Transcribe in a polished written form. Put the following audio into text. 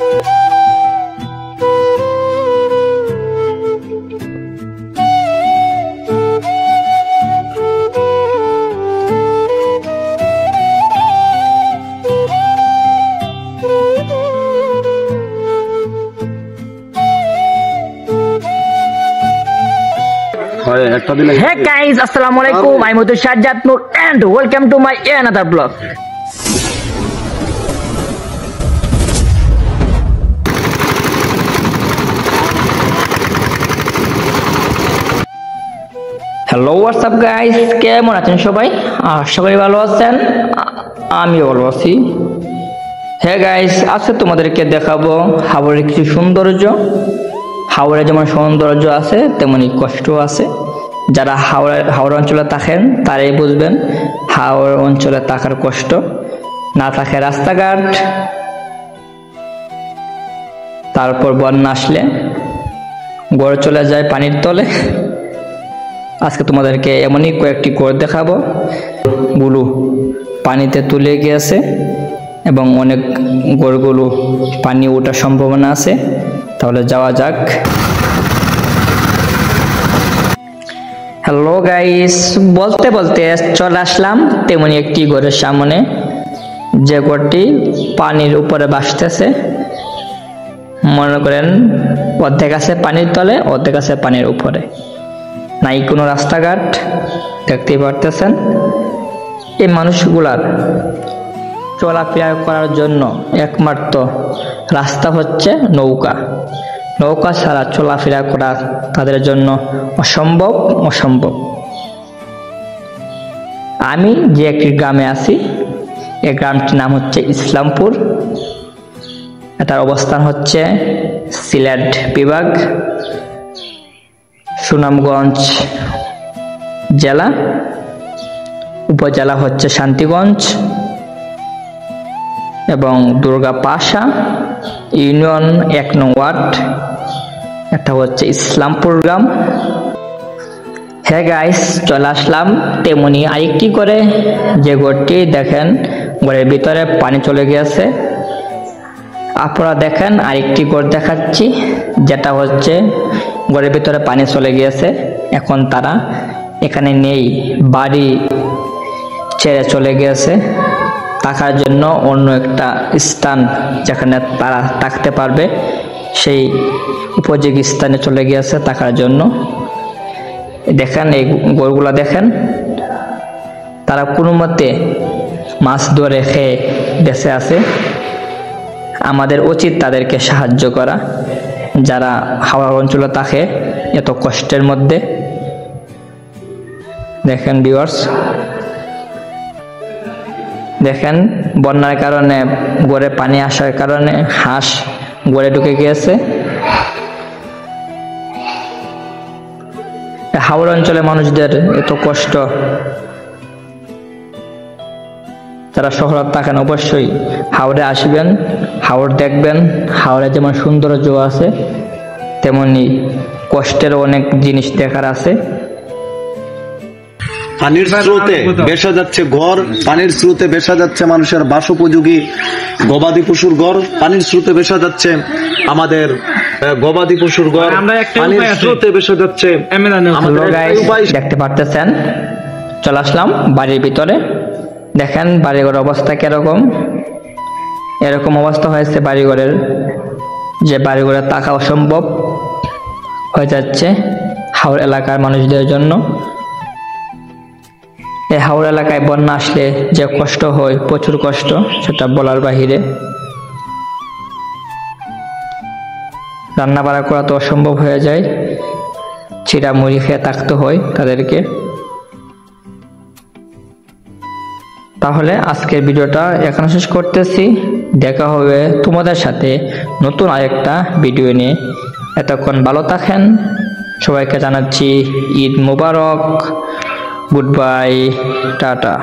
Hey guys, Assalamualaikum. I'm Muhammad Shahjat Noor and welcome to my another vlog. Hello, what's up guys? কেমন আছেন সবাই? সবাই ভালো আছেন? আমিও ভালো আছি। Hey guys, আজকে তোমাদেরকে দেখাবো হাওড়ের কিছু সৌন্দর্য। হাওড়ে যেমন সৌন্দর্য আছে তেমনি কষ্ট আছে। যারা হাওড়া অঞ্চলে থাকেন তারাই বুঝবেন হাওড়া অঞ্চলে থাকার কষ্ট। না থাকে রাস্তাঘাট, তারপর বন্যা আসলে গড়ে চলে যায় পানির তলে। আজকে তোমাদেরকে এমনই কয়েকটি করে দেখাবো গুলো পানিতে তুলে গিয়েছে এবং অনেক গড়গুলো পানি ওঠার সম্ভাবনা আছে। তাহলে যাওয়া যাক। হ্যালো গাইস, বলতে বলতে চলে আসলাম তেমনি একটি ঘরের সামনে, যে ঘরটি পানির উপরে ভাসতেছে। মনে করেন অর্ধেক আছে পানির তলে, অর্ধেক আছে পানির উপরে, নাই কোনো রাস্তাঘাট। দেখতে পারতেছেন এই মানুষগুলার চলাফেরা করার জন্য একমাত্র রাস্তা হচ্ছে নৌকা। নৌকা ছাড়া চলাফেরা করা তাদের জন্য অসম্ভব। আমি যে একটি গ্রামে আছি, এই গ্রামটির নাম হচ্ছে ইসলামপুর। এটার অবস্থান হচ্ছে সিলেট বিভাগ, সুনামগঞ্জ জেলা, উপজেলা হচ্ছে শান্তিগঞ্জ এবং দুর্গাপাশা ইউনিয়ন 1 নং ওয়ার্ড। এটা হচ্ছে ইসলামপুর গ্রাম। হ্যাঁ গাইস, চলে আসলাম তেমনি আরেকটি করে, যে ঘরটি দেখেন ঘরের ভিতরে পানি চলে গিয়েছে। আপনারা দেখেন আরেকটি ঘর দেখাচ্ছি, যেটা হচ্ছে ঘরের ভিতরে পানি চলে গিয়েছে। এখন তারা এখানে নেই, বাড়ি ছেড়ে চলে গিয়েছে থাকার জন্য অন্য একটা স্থান যেখানে তারা থাকতে পারবে, সেই উপযোগী স্থানে চলে গিয়েছে থাকার জন্য। দেখেন এই গরুগুলা দেখেন, তারা কোনো মতে মাছ ধরে খেয়ে বেঁচে আছে। আমাদের উচিত তাদেরকে সাহায্য করা, যারা হাওড়া অঞ্চলে থাকে এত কষ্টের মধ্যে। দেখেন ভিউয়ার্স, দেখেন বন্যার কারণে গড়ে পানি আসার কারণে হাঁস গড়ে ঢুকে গিয়েছে। হাওড়া অঞ্চলে মানুষদের এত কষ্ট, যারা শহরে থাকেন অবশ্যই হাওড়ে আসবেন, হাওড় দেখবেন। হাওড়ে যেমন সৌন্দর্য আছে তেমনি কষ্টের অনেক জিনিস দেখার আছে। পানির স্রোতে ভেসে যাচ্ছে ঘর, পানির স্রোতে ভেসে যাচ্ছে মানুষের বাসোপযোগী গবাদি পশুর ঘর, পানির স্রোতে ভেসে যাচ্ছে আমাদের গবাদি পশুর ঘর, পানির স্রোতে ভেসে যাচ্ছে। দেখতে পারতেছেন চলে আসলাম বাড়ির ভিতরে। দেখেন বাড়িঘরের অবস্থা কিরকম। এরকম অবস্থা হয়েছে বাড়িঘরের, যে বাড়িঘরে থাকা অসম্ভব হয়ে যাচ্ছে হাওড়া এলাকার মানুষদের জন্য। এই হাওড়া এলাকায় বন্যা আসলে যে কষ্ট হয়, প্রচুর কষ্ট, সেটা বলার বাহিরে। রান্না বাড়া করা তো অসম্ভব হয়ে যায়, চিড়া মুড়ি খেয়ে থাকতে হয় তাদেরকে। তাহলে আজকের ভিডিওটা এখানে শেষ করতেছি। দেখা হবে তোমাদের সাথে নতুন আরেকটা ভিডিও নিয়ে। এতক্ষণ ভালো থাকেন, সবাইকে জানাচ্ছি ঈদ মোবারক, গুড বাই, টাটা।